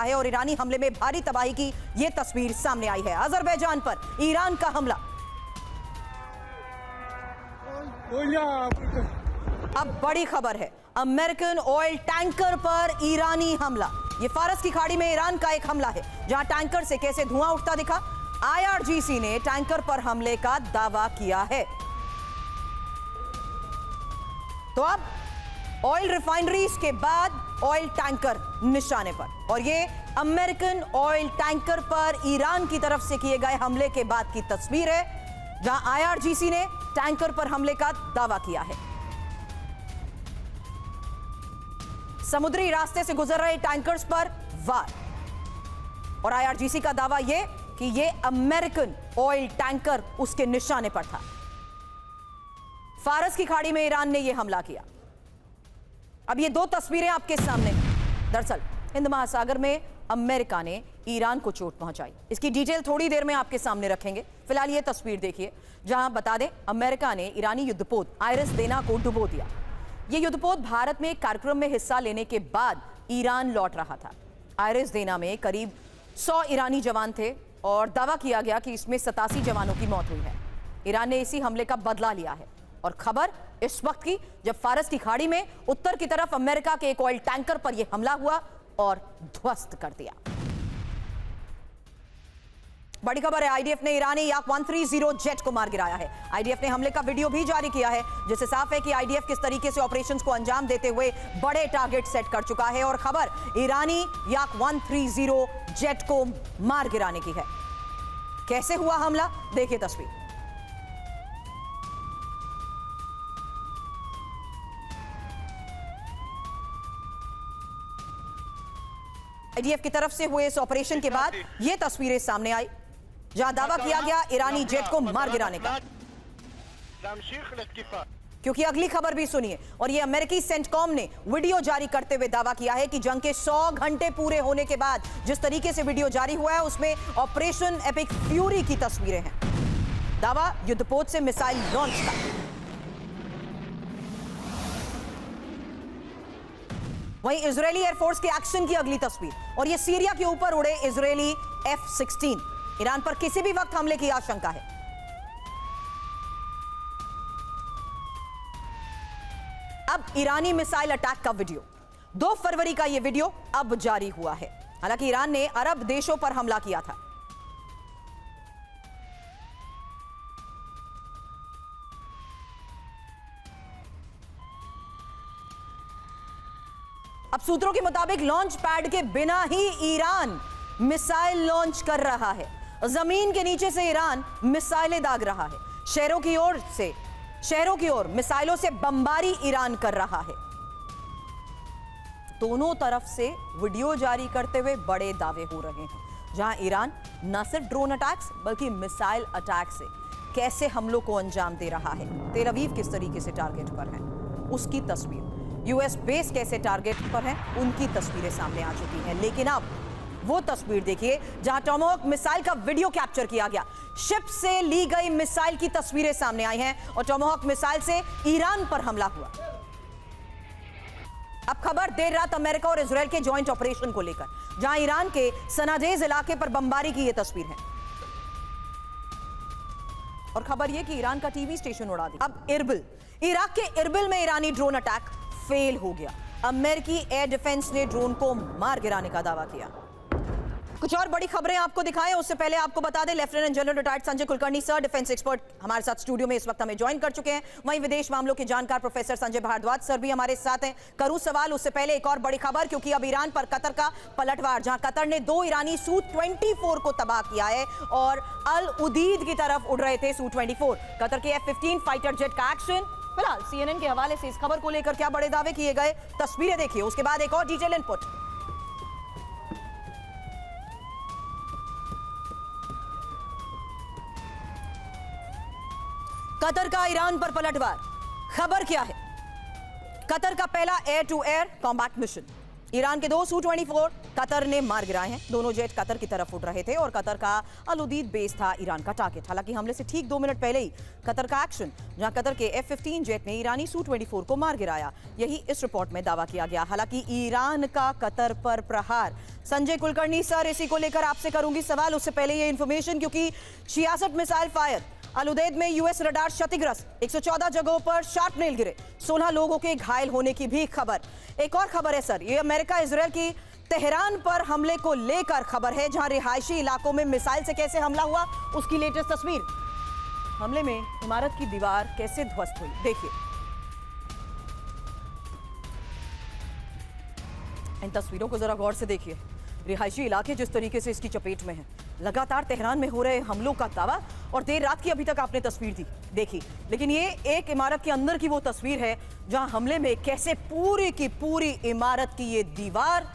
है और ईरानी हमले में भारी तबाही की यह तस्वीर सामने आई है। अजरबैजान पर ईरान का हमला। अब बड़ी खबर है, अमेरिकन ऑयल टैंकर पर ईरानी हमला। यह फारस की खाड़ी में ईरान का एक हमला है, जहां टैंकर से कैसे धुआं उठता दिखा। IRGC ने टैंकर पर हमले का दावा किया है। तो अब ऑयल रिफाइनरीज के बाद ऑयल टैंकर निशाने पर, और ये अमेरिकन ऑयल टैंकर पर ईरान की तरफ से किए गए हमले के बाद की तस्वीर है, जहां IRGC ने टैंकर पर हमले का दावा किया है। समुद्री रास्ते से गुजर रहे टैंकर्स पर वार, और IRGC का दावा यह कि यह अमेरिकन ऑयल टैंकर उसके निशाने पर था। फारस की खाड़ी में ईरान ने यह हमला किया। अब ये दो तस्वीरें आपके सामने हैं। दरअसल हिंद महासागर में अमेरिका ने ईरान को चोट पहुंचाई। इसकी डिटेल थोड़ी देर में आपके सामने रखेंगे। फिलहाल ये तस्वीर देखिए, जहां बता दें अमेरिका ने ईरानी युद्धपोत आयरस देना को डुबो दिया। ये युद्धपोत भारत में एक कार्यक्रम में हिस्सा लेने के बाद ईरान लौट रहा था। आयरस देना में करीब 100 ईरानी जवान थे और दावा किया गया कि इसमें 87 जवानों की मौत हुई है। ईरान ने इसी हमले का बदला लिया है। और खबर इस वक्त की, जब फारस की खाड़ी में उत्तर की तरफ अमेरिका के एक ऑयल टैंकर पर यह हमला हुआ और ध्वस्त कर दिया। बड़ी खबर है, IDF ने ईरानी याक 130 जेट को मार गिराया है। IDF ने हमले का वीडियो भी जारी किया है, जिससे साफ है कि IDF किस तरीके से ऑपरेशंस को अंजाम देते हुए बड़े टारगेट सेट कर चुका है। और खबर ईरानी याक 130 जेट को मार गिराने की है। कैसे हुआ हमला, देखिए तस्वीर। IDF की तरफ से हुए इस ऑपरेशन के बाद यह तस्वीरें सामने आई, जहां दावा किया गया ईरानी जेट को मार गिराने का। क्योंकि अगली खबर भी सुनिए, और यह अमेरिकी सेंटकॉम ने वीडियो जारी करते हुए दावा किया है कि जंग के 100 घंटे पूरे होने के बाद जिस तरीके से वीडियो जारी हुआ है, उसमें ऑपरेशन एपिक फ्यूरी की तस्वीरें हैं। दावा युद्धपोत से मिसाइल लॉन्च का। वहीं इजरायली एयरफोर्स के एक्शन की अगली तस्वीर, और यह सीरिया के ऊपर उड़े इजरायली F-16। ईरान पर किसी भी वक्त हमले की आशंका है। अब ईरानी मिसाइल अटैक का वीडियो, 2 फरवरी का यह वीडियो अब जारी हुआ है। हालांकि ईरान ने अरब देशों पर हमला किया था। अब सूत्रों के मुताबिक लॉन्च पैड के बिना ही ईरान मिसाइल लॉन्च कर रहा है। जमीन के नीचे से ईरान मिसाइलें दाग रहा है। शहरों की ओर मिसाइलों से बमबारी ईरान कर रहा है। दोनों तरफ से वीडियो जारी करते हुए बड़े दावे हो रहे हैं, जहां ईरान न सिर्फ ड्रोन अटैक्स बल्कि मिसाइल अटैक से कैसे हमलों को अंजाम दे रहा है। तेल अवीव किस तरीके से टारगेट पर है, उसकी तस्वीर। US बेस कैसे टारगेट पर है, उनकी तस्वीरें सामने आ चुकी हैं। लेकिन अब वो तस्वीर देखिए, जहां टॉमहॉक मिसाइल का वीडियो कैप्चर किया गया। शिप से ली गई मिसाइल की तस्वीरें सामने आई हैं, और टॉमहॉक मिसाइल से ईरान पर हमला हुआ। अब खबर देर रात अमेरिका और इजरायल के जॉइंट ऑपरेशन को लेकर, जहां ईरान के सनाजेज इलाके पर बमबारी की यह तस्वीर है। और खबर यह कि ईरान का टीवी स्टेशन उड़ा दिया। अब इरबिल, इराक के इरबिल में ईरानी ड्रोन अटैक फेल हो गया। अमेरिकी एयर डिफेंस ने ड्रोन को मार गिराने का दावा किया। कुछ और बड़ी खबरें आपको दिखाएं, उससे पहले आपको बता दें, lieutenant general retired Sanjay Kulkarni sir, defence expert, हमारे साथ स्टूडियो में इस वक्त हमें ज्वाइन कर चुके हैं। वहीं विदेश मामलों के जानकार प्रोफेसर संजय भारद्वाज सर भी हमारे साथ हैं। करूं सवाल, उससे पहले एक और बड़ी खबर, क्योंकि अब ईरान पर कतर का पलटवार, जहां कतर ने 2 ईरानी Su-24 को तबाह किया है और अल उदीद की तरफ उड़ रहे थे Su-24। कतर के F-15 फाइटर जेट का एक्शन। फिलहाल CNN के हवाले से इस खबर को लेकर क्या बड़े दावे किए गए, तस्वीरें देखिए, उसके बाद एक और डिटेल इनपुट। कतर का ईरान पर पलटवार, खबर क्या है? कतर का पहला air to air combat mission. Iran के 2 Su-24 कतर ने मार गिराए हैं। दोनों जेट कतर की तरफ उड़ रहे थे और कतर का अल उदीद बेस था ईरान का टारगेट। हालांकि हमले से ठीक 2 मिनट पहले ही कतर का एक्शन, जहां कतर के F-15 जेट ने ईरानी Su-24 को मार गिराया, यही इस रिपोर्ट में दावा किया गया। हालांकि ईरान का कतर पर प्रहार। संजय कुलकर्णी सर, इसी को लेकर आपसे करूंगी सवाल। उससे पहले ये इंफॉर्मेशन, क्योंकि 66 मिसाइल फायर, अल उदैद में यूएस रडार क्षतिग्रस्त, 114 जगहों पर शार्पनेल गिरे, 16 लोगों के घायल होने की भी खबर। एक और खबर है सर, ये अमेरिका इजराइल की तेहरान पर हमले को लेकर खबर है, जहां रिहायशी इलाकों में मिसाइल से कैसे हमला हुआ, उसकी लेटेस्ट तस्वीर। हमले में इमारत की दीवार कैसे ध्वस्त हुई, देखिए इन तस्वीरों को जरा गौर से देखिए। रिहायशी इलाके जिस तरीके से इसकी चपेट में हैं। लगातार तेहरान में हो रहे हमलों का दावा, और देर रात की अभी तक आपने तस्वीर दी देखी, लेकिन ये एक इमारत के अंदर की वो तस्वीर है जहां हमले में कैसे पूरी की पूरी इमारत की ये दीवार